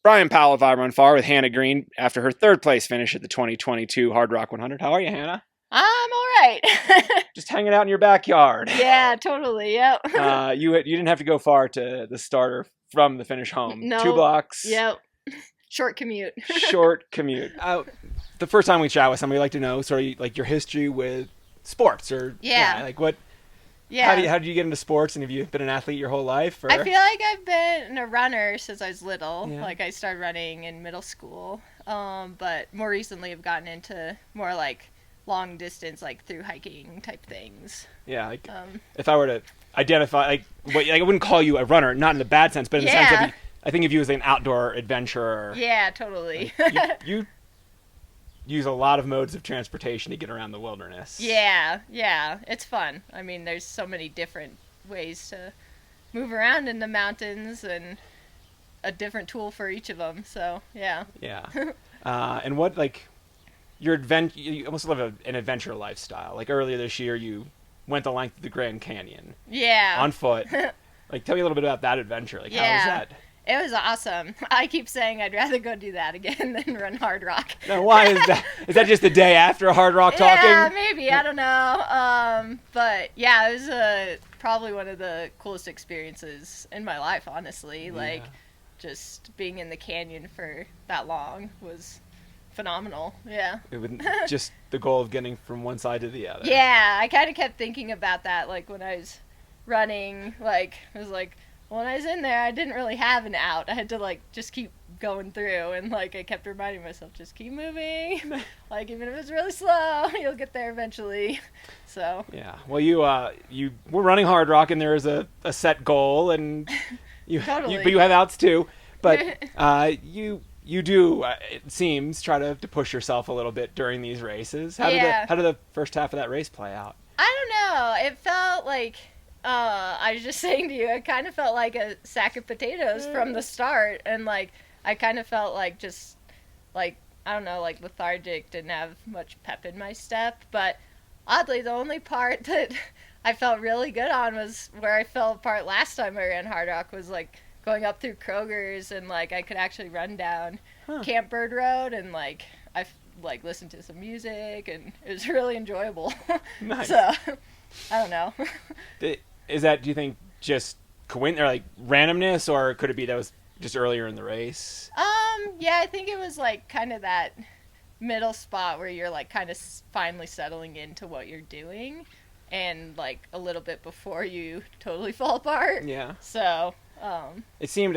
Brian Powell of I Run Far with Hannah Green after her third place finish at the 2022 Hardrock 100. How are you, Hannah? I'm all right. Just hanging out in your backyard. Yeah, totally. Yep. You didn't have to go far to the starter from the finish home. No. 2 blocks. Yep. Short commute. Short commute. The first time we chat with somebody, we like to know sort of like your history with sports or like what. Yeah. How did you get into sports, and have you been an athlete your whole life? Or? I feel like I've been a runner since I was little. Yeah. Like I started running in middle school, but more recently I've gotten into more like long distance, like through hiking type things. Yeah, like if I were to identify, I wouldn't call you a runner, not in the bad sense, but in the sense of I think of you as an outdoor adventurer. Yeah, totally. Like you use a lot of modes of transportation to get around the wilderness. Yeah, it's fun. I mean, there's so many different ways to move around in the mountains and a different tool for each of them. So, yeah. Yeah. And what, you almost live an adventure lifestyle. Like earlier this year, you went the length of the Grand Canyon. Yeah. On foot. Tell me a little bit about that adventure. How was that? It was awesome. I keep saying I'd rather go do that again than run Hardrock. Now, why is that? Is that just the day after Hardrock talking? Yeah, maybe. I don't know. But yeah, it was probably one of the coolest experiences in my life, honestly. Yeah. Just being in the canyon for that long was phenomenal. Yeah. It would just the goal of getting from one side to the other. Yeah, I kind of kept thinking about that, when I was running. It was when I was in there, I didn't really have an out. I had to just keep going through, and I kept reminding myself, just keep moving. Even if it's really slow, you'll get there eventually. So yeah. Well, you were running Hardrock, and there is a set goal, and totally. But you have outs too. But you do it seems try to push yourself a little bit during these races. How did the first half of that race play out? I don't know. It felt like. I was just saying to you, it kind of felt like a sack of potatoes from the start, and I kind of felt I don't know, lethargic, didn't have much pep in my step. But oddly, the only part that I felt really good on was where I fell apart last time I ran Hardrock, was going up through Kroger's, and I could actually run down Camp Bird Road, and I listened to some music, and it was really enjoyable. Nice. So I don't know. Is that, do you think, just randomness, or could it be that was just earlier in the race? Yeah, I think it was kind of that middle spot where you're kind of finally settling into what you're doing, and a little bit before you totally fall apart. Yeah. So, it seemed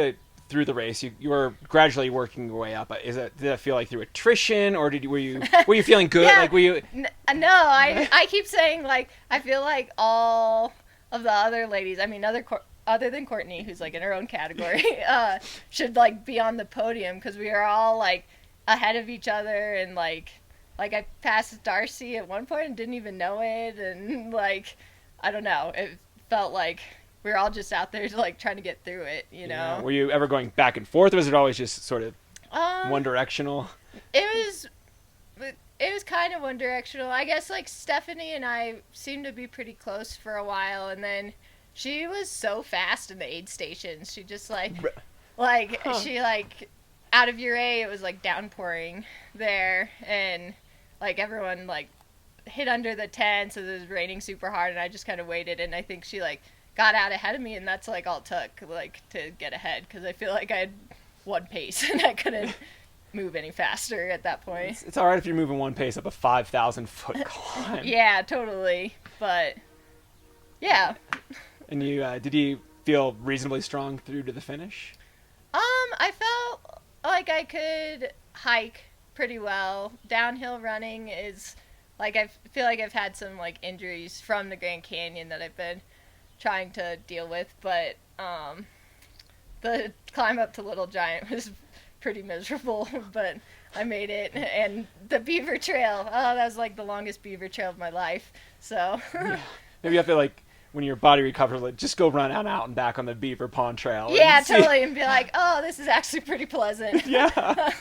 through the race you were gradually working your way up. Did that feel like through attrition, or were you feeling good? Yeah. Were you? No, I keep saying I feel like all of the other ladies, I mean, other than Courtney, who's in her own category, should be on the podium, because we are all ahead of each other, and I passed Darcy at one point and didn't even know it, and I don't know, it felt like we were all just out there trying to get through it, you know. Yeah. Were you ever going back and forth, or was it always just sort of one directional? It was kind of one directional. I guess Stephanie and I seemed to be pretty close for a while, and then she was so fast in the aid stations. She just she out of Uray, it was downpouring there, and everyone hid under the tent, so it was raining super hard, and I just kind of waited, and I think she got out ahead of me, and that's all it took to get ahead, because I feel I had one pace and I couldn't move any faster at that point. It's all right if you're moving one pace up a 5,000-foot climb. Yeah, totally. But yeah. And did you feel reasonably strong through to the finish? I felt like I could hike pretty well. Downhill running is I feel like I've had some injuries from the Grand Canyon that I've been trying to deal with, but the climb up to Little Giant was pretty miserable, but I made it. And the beaver trail, that was the longest beaver trail of my life. So yeah. Maybe I feel when your body recovers, just go run out and back on the Beaver Pond Trail. Yeah, totally, and be oh, this is actually pretty pleasant. Yeah.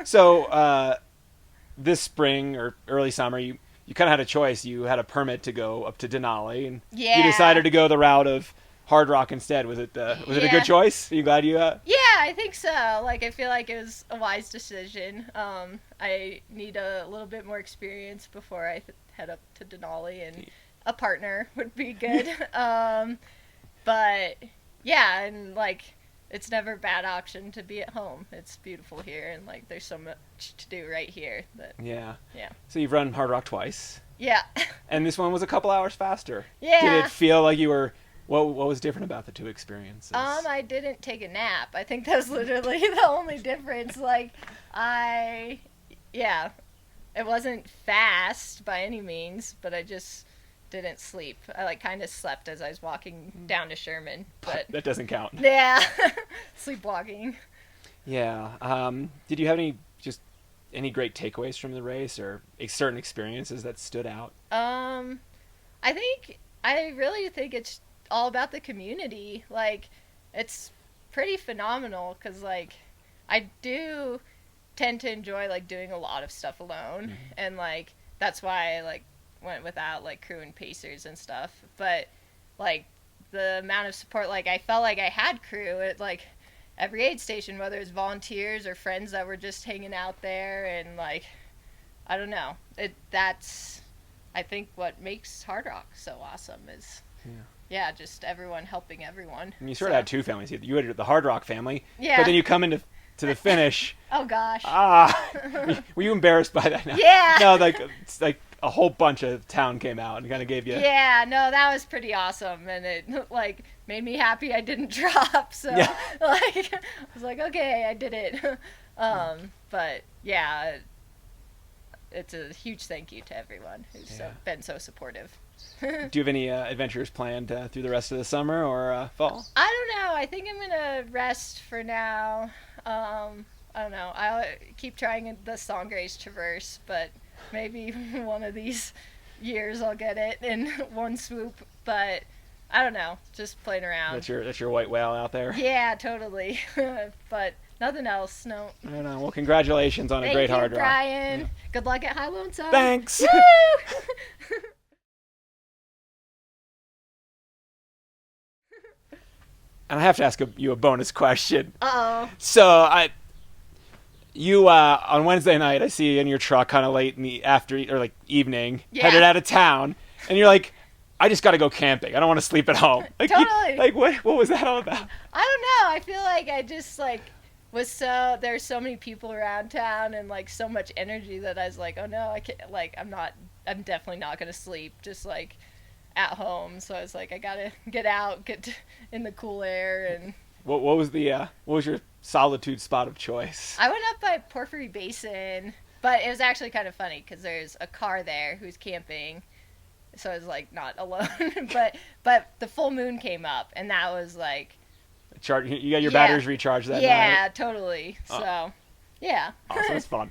So this spring or early summer, you kind of had a choice. You had a permit to go up to Denali, and you decided to go the route of Hardrock instead. Was it a good choice? Are you glad you? Yeah, I think so. Like, I feel like it was a wise decision. I need a little bit more experience before I head up to Denali, and a partner would be good. But yeah, and like, it's never a bad option to be at home. It's beautiful here, and like, there's so much to do right here. Yeah. Yeah. So you've run Hardrock twice. Yeah. And this one was a couple hours faster. Yeah. Did it feel like you were? What was different about the two experiences? I didn't take a nap. I think that's literally the only difference. Like, it wasn't fast by any means, but I just didn't sleep. I like kind of slept as I was walking down to Sherman, but that doesn't count. Yeah. Sleepwalking. Yeah. Did you have any great takeaways from the race, or certain experiences that stood out? I really think it's all about the community. Like, it's pretty phenomenal, because like, I do tend to enjoy like doing a lot of stuff alone, and like, that's why I like went without like crew and pacers and stuff. But like, the amount of support, like, I felt like I had crew at like every aid station, whether it's volunteers or friends that were just hanging out there, and like, I don't know, that's I think what makes Hardrock so awesome is just everyone helping everyone. And you sort of had two families. You had the Hardrock family, yeah, but then you come into the finish. Oh gosh. Were you embarrassed by that? Now? Yeah. No, it's like a whole bunch of town came out and kind of gave you. Yeah, no, that was pretty awesome, and it like made me happy I didn't drop. So like, I was like, okay, I did it. But yeah, it's a huge thank you to everyone who's been so supportive. Do you have any adventures planned through the rest of the summer or fall? I don't know. I think I'm gonna rest for now. I don't know. I'll keep trying the Sangres Traverse, but maybe one of these years I'll get it in one swoop. But I don't know. Just playing around. That's your white whale out there. Yeah, totally. But nothing else. No. I don't know. Well, congratulations on a great Hardrock. Thank you, Brian. Yeah. Good luck at High Lonesome. Thanks. Woo! And I have to ask you a bonus question. Uh-oh. So you on Wednesday night, I see you in your truck kind of late in the evening, headed out of town, and you're like, I just got to go camping. I don't want to sleep at home. Like, totally. What was that all about? I don't know. I feel like I just like there's so many people around town and like so much energy that I was like, oh no, I can't. Like, I'm definitely not gonna sleep. Just like at home. So I was like, I gotta get out, in the cool air. And what was your Solitude spot of choice? I went up by Porphyry Basin, but it was actually kind of funny because there's a car there who's camping, so I was like not alone. but the full moon came up, and that was like you got your batteries recharged that night. Yeah, totally. So yeah. Awesome. It's fun.